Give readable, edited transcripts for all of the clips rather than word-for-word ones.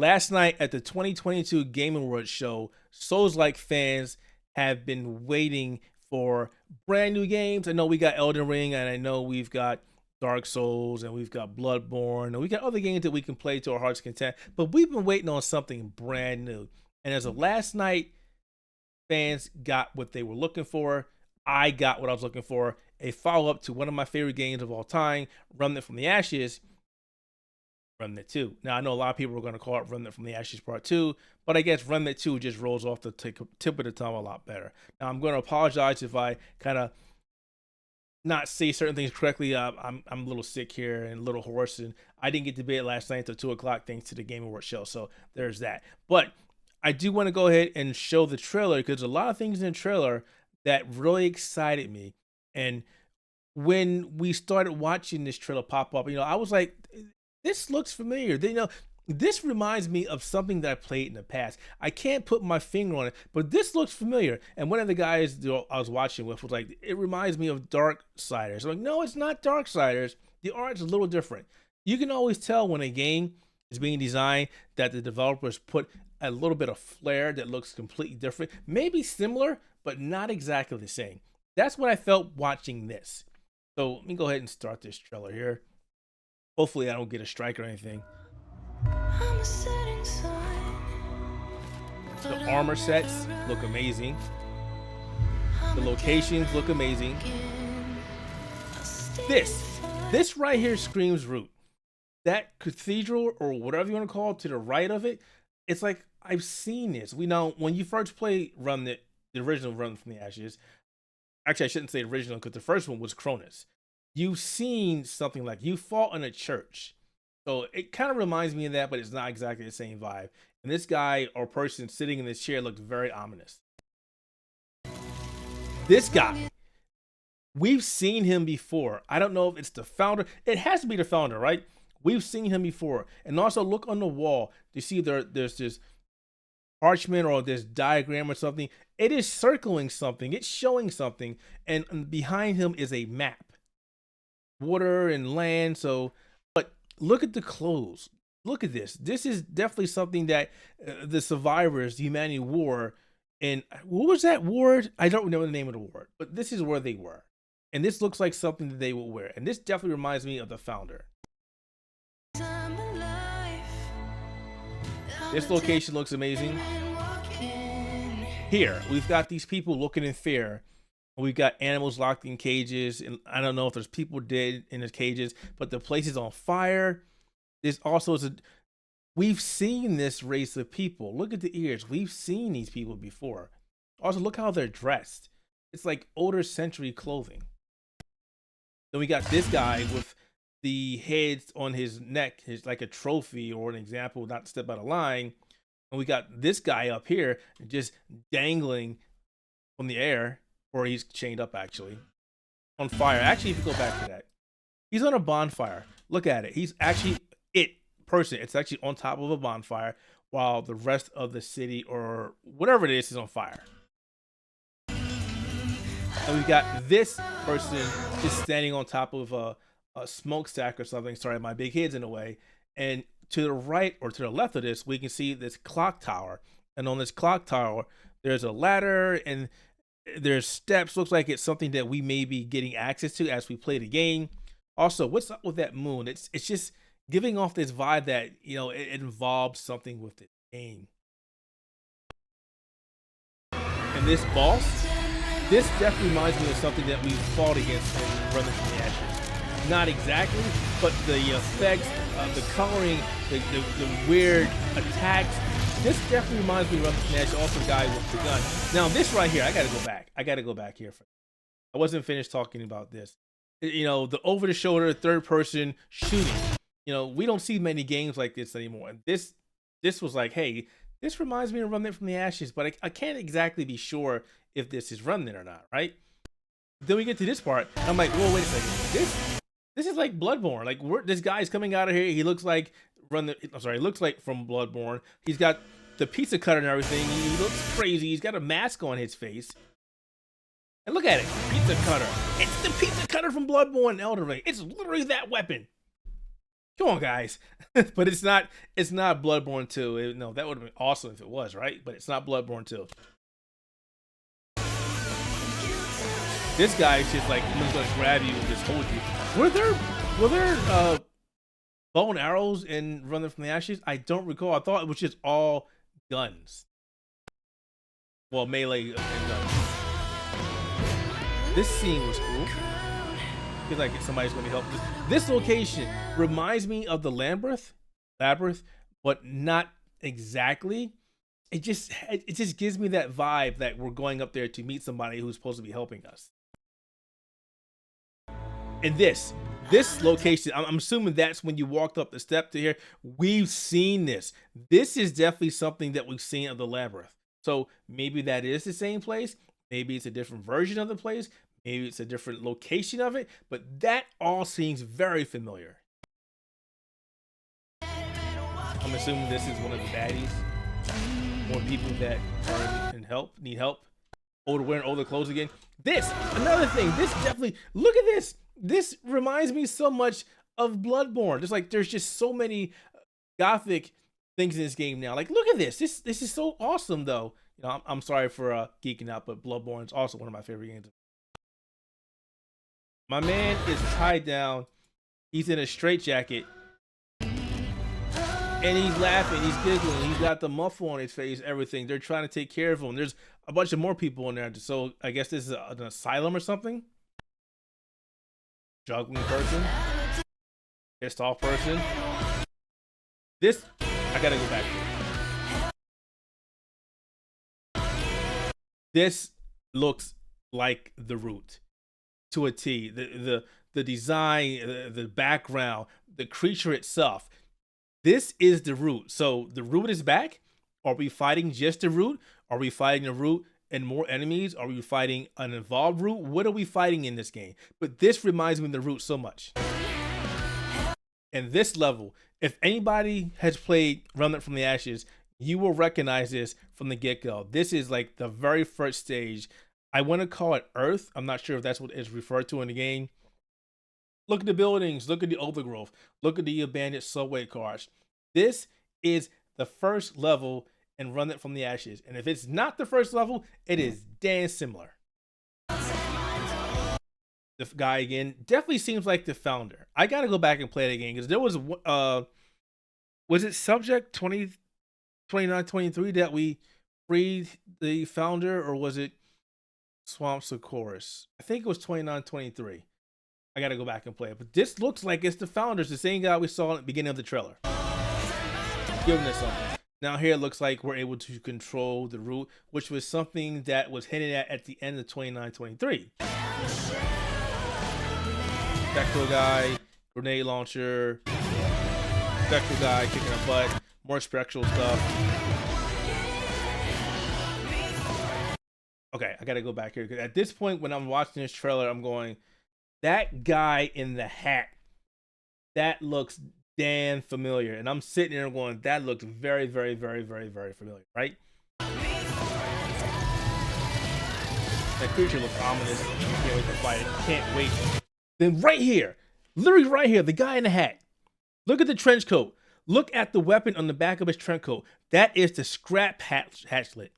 Last night at the 2022 Game Awards show, Soulslike fans have been waiting for brand new games. I know we got Elden Ring, and I know we've got Dark Souls, and we've got Bloodborne, and we got other games that we can play to our heart's content. But we've been waiting on something brand new. And as of last night, fans got what they were looking for. I got what I was looking for. A follow-up to one of my favorite games of all time, Remnant from the Ashes. Remnant 2. Now, I know a lot of people are going to call it Remnant from the Ashes Part 2, but I guess Remnant 2 just rolls off the tip of the tongue a lot better. Now, I'm going to apologize if I kind of not say certain things correctly. I'm a little sick here and a little hoarse, and I didn't get to bed last night until 2 o'clock thanks to the Game Awards show, so there's that. But I do want to go ahead and show the trailer because a lot of things in the trailer that really excited me. And when we started watching this trailer pop up, I was like, this looks familiar. This reminds me of something that I played in the past. I can't put my finger on it, but this looks familiar. And one of the guys I was watching with was like, it reminds me of Darksiders. I'm like, no, it's not Darksiders. The art's a little different. You can always tell when a game is being designed that the developers put a little bit of flair that looks completely different. Maybe similar, but not exactly the same. That's what I felt watching this. So let me go ahead and start this trailer here. Hopefully I don't get a strike or anything. The armor sets look amazing. The locations look amazing. This right here screams Root. That cathedral, or whatever you want to call it, to the right of it, it's like, I've seen this. We know when you first play Remnant, the original Remnant from the Ashes. Actually, I shouldn't say original because the first one was Cronus. You've seen something like you fought in a church. So it kind of reminds me of that, but it's not exactly the same vibe. And this guy or person sitting in this chair looked very ominous. This guy, we've seen him before. I don't know if it's the founder. It has to be the founder, right? We've seen him before. And also look on the wall to see there's this parchment or this diagram or something. It is circling something. It's showing something. And behind him is a map. Water and land. So, but look at the clothes. Look at this. This is definitely something that the survivors, the humanity wore. And what was that ward? I don't remember the name of the ward, but this is where they were. And this looks like something that they would wear. And this definitely reminds me of the founder. This location looks amazing. Here, we've got these people looking in fear. We've got animals locked in cages, and I don't know if there's people dead in the cages, but the place is on fire. There's also we've seen this race of people. Look at the ears. We've seen these people before. Also, look how they're dressed. It's like older century clothing. Then we got this guy with the heads on his neck, his like a trophy or an example, not to step out of line. And we got this guy up here just dangling from the air. Or he's chained up, actually. On fire. Actually, if you go back to that. He's on a bonfire. Look at it. He's actually It's actually on top of a bonfire while the rest of the city or whatever it is on fire. And we got this person just standing on top of a smokestack or something. Sorry, my big head's in the way. And to the right or to the left of this, we can see this clock tower. And on this clock tower, there's a ladder and there's steps. Looks like it's something that we may be getting access to as we play the game. Also, what's up with that moon? It's just giving off this vibe that it involves something with the game. And this boss, this definitely reminds me of something that we fought against in Remnant from the Ashes. Not exactly, but the effects, the coloring, the weird attacks. This definitely reminds me of Remnant from the Ashes. Also, the guy with the gun. Now, this right here, I got to go back. I got to go back here. I wasn't finished talking about this. The over-the-shoulder third-person shooting. We don't see many games like this anymore. And this was like, hey, this reminds me of Remnant from the Ashes, but I can't exactly be sure if this is Remnant or not, right? Then we get to this part, and I'm like, whoa, wait a second. This is like Bloodborne. Like, this guy's coming out of here. He looks like he looks like from Bloodborne. He's got the pizza cutter and everything. He looks crazy. He's got a mask on his face. And look at it, pizza cutter. It's the pizza cutter from Bloodborne and Elden Ring. It's literally that weapon. Come on, guys. But it's not Bloodborne 2. No, that would have been awesome if it was, right? But it's not Bloodborne 2. This guy is just like, I'm just gonna grab you and just hold you. Were there bow and arrows in Running from the Ashes? I don't recall. I thought it was just all guns. Well, melee and guns. This scene was cool. I feel like somebody's gonna help. This location reminds me of the labyrinth, but not exactly. It just gives me that vibe that we're going up there to meet somebody who's supposed to be helping us. And this location, I'm assuming that's when you walked up the step to here. We've seen this. This is definitely something that we've seen of the labyrinth. So maybe that is the same place. Maybe it's a different version of the place. Maybe it's a different location of it. But that all seems very familiar. I'm assuming this is one of the baddies. More people that need help. Older wearing older clothes again. Another thing. This definitely, look at this. This reminds me so much of Bloodborne. Just like there's just so many gothic things in this game now. Like, look at this. This is so awesome, though. You know, I'm sorry for geeking out, but Bloodborne is also one of my favorite games. My man is tied down. He's in a straitjacket, and he's laughing. He's giggling. He's got the muffle on his face. Everything. They're trying to take care of him. There's a bunch of more people in there. So I guess this is an asylum or something. Juggling person, pissed off person. This, I gotta go back to. This looks like the Root to a T. The design, the background, the creature itself. This is the Root. So the Root is back. Are we fighting just the Root? Are we fighting the Root and more enemies? Are we fighting an evolved Root? What are we fighting in this game? But this reminds me of the Root so much. And this level, if anybody has played Remnant from the Ashes, you will recognize this from the get-go. This is like the very first stage. I want to call it Earth. I'm not sure if that's what it's referred to in the game. Look at the buildings. Look at the overgrowth. Look at the abandoned subway cars. This is the first level and Run It from the Ashes. And if it's not the first level, it is damn similar. The guy again definitely seems like the founder. I gotta go back and play it again because there was it Subject 2923 that we freed the founder, or was it Swamps of Chorus? I think it was 2923. I gotta go back and play it, but this looks like it's the founders, the same guy we saw at the beginning of the trailer. Giving us something. Now here it looks like we're able to control the Root, which was something that was hinted at the end of 2923. Spectral guy, grenade launcher, spectral guy kicking a butt, more spectral stuff. Okay, I gotta go back here because at this point when I'm watching this trailer, I'm going, that guy in the hat, that looks damn familiar. And I'm sitting there going, that looks very, very, very, very, very familiar, right? That creature looks ominous. Can't wait to fight it. Can't wait. Then right here, literally right here, the guy in the hat. Look at the trench coat. Look at the weapon on the back of his trench coat. That is the scrap hatchlet.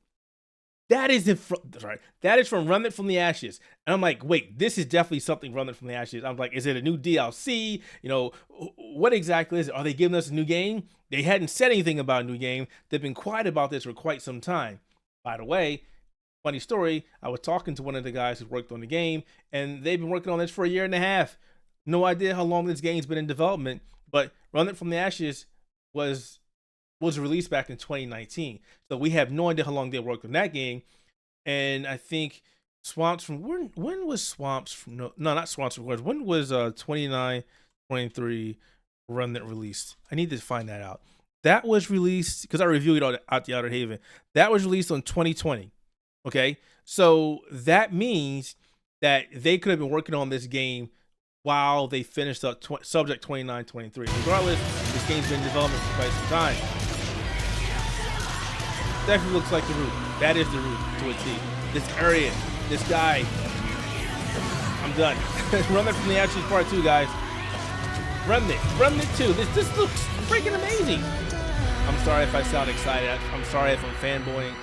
That is that is from Remnant from the Ashes. And I'm like, wait, this is definitely something Remnant from the Ashes. I'm like, is it a new DLC? You know, what exactly is it? Are they giving us a new game? They hadn't said anything about a new game. They've been quiet about this for quite some time. By the way, funny story, I was talking to one of the guys who worked on the game, and they've been working on this for 1.5 years. No idea how long this game's been in development, but Remnant from the Ashes was released back in 2019. So we have no idea how long they worked on that game. And I think Swamps from when was Swamps from, no, not Swamps from, when was 2923 Remnant released? I need to find that out. That was released because I reviewed it out the Outerhaven. That was released on 2020. Okay, so that means that they could have been working on this game while they finished up Subject 2923. Regardless, this game's been in development for quite some time. Definitely looks like the Root. That is the Root to a T. This area, this guy. I'm done. Run that from the Ashes Part 2, guys. Remnant 2. This looks freaking amazing. I'm sorry if I sound excited. I'm sorry if I'm fanboying.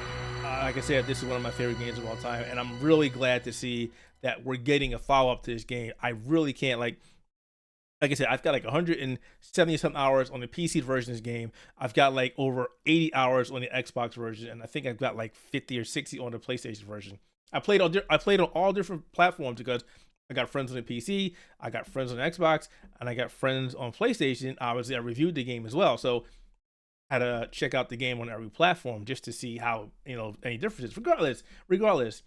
Like I said, this is one of my favorite games of all time, and I'm really glad to see that we're getting a follow-up to this game. I really can't, like I said, I've got like 170 some hours on the PC version of this game. I've got like over 80 hours on the Xbox version, and I think I've got like 50 or 60 on the PlayStation version. I played on all different platforms because I got friends on the PC, I got friends on the Xbox, and I got friends on PlayStation. Obviously, I reviewed the game as well, so I had to check out the game on every platform just to see how, any differences. Regardless,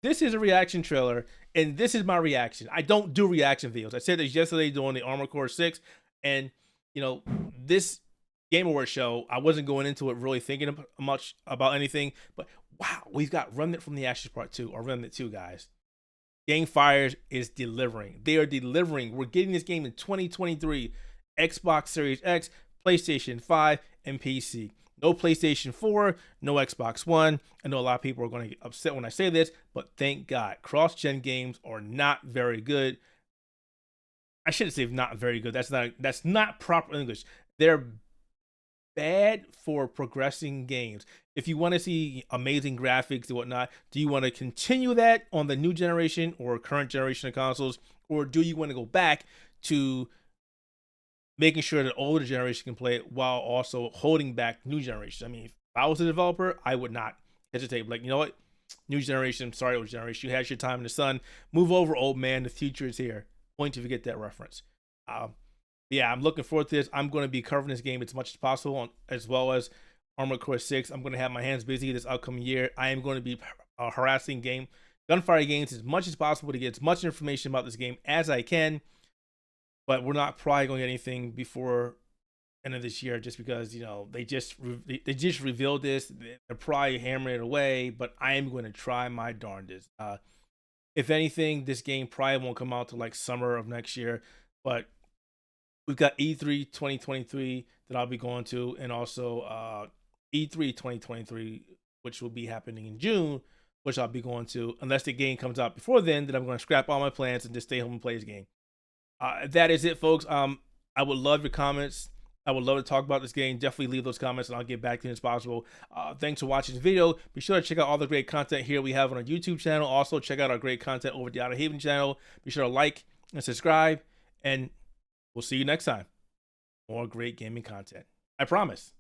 this is a reaction trailer, and this is my reaction. I don't do reaction videos. I said this yesterday doing the Armored Core 6, and this Game Awards show, I wasn't going into it really thinking much about anything, but wow, we've got Remnant from the Ashes Part 2, or Remnant 2, guys. Gunfire is delivering. They are delivering. We're getting this game in 2023. Xbox Series X, PlayStation 5, and PC. No PlayStation 4, no Xbox One. I know a lot of people are going to get upset when I say this, but thank God. Cross-gen games are not very good. I shouldn't say not very good. That's not proper English. They're bad for progressing games. If you want to see amazing graphics and whatnot, do you want to continue that on the new generation or current generation of consoles, or do you want to go back to making sure that older generation can play it while also holding back new generation? I mean, if I was a developer, I would not hesitate. Like, you know what? New generation, sorry, old generation, you had your time in the sun. Move over, old man. The future is here. Point to forget that reference. Yeah, I'm looking forward to this. I'm going to be covering this game as much as possible, as well as Armored Core 6. I'm going to have my hands busy this upcoming year. I am going to be harassing Gunfire Games as much as possible to get as much information about this game as I can. But we're not probably going to get anything before end of this year, just because they just revealed this. They're probably hammering it away, but I am going to try my darndest. If anything, this game probably won't come out till like summer of next year. But we've got E3 2023 that I'll be going to, and also E3 2023, which will be happening in June, which I'll be going to. Unless the game comes out before then I'm going to scrap all my plans and just stay home and play this game. That is it, folks. I would love your comments. I would love to talk about this game. Definitely leave those comments, and I'll get back to you as possible. Thanks for watching this video. Be sure to check out all the great content here we have on our YouTube channel. Also, check out our great content over at the Outerhaven channel. Be sure to like and subscribe, and we'll see you next time. More great gaming content. I promise.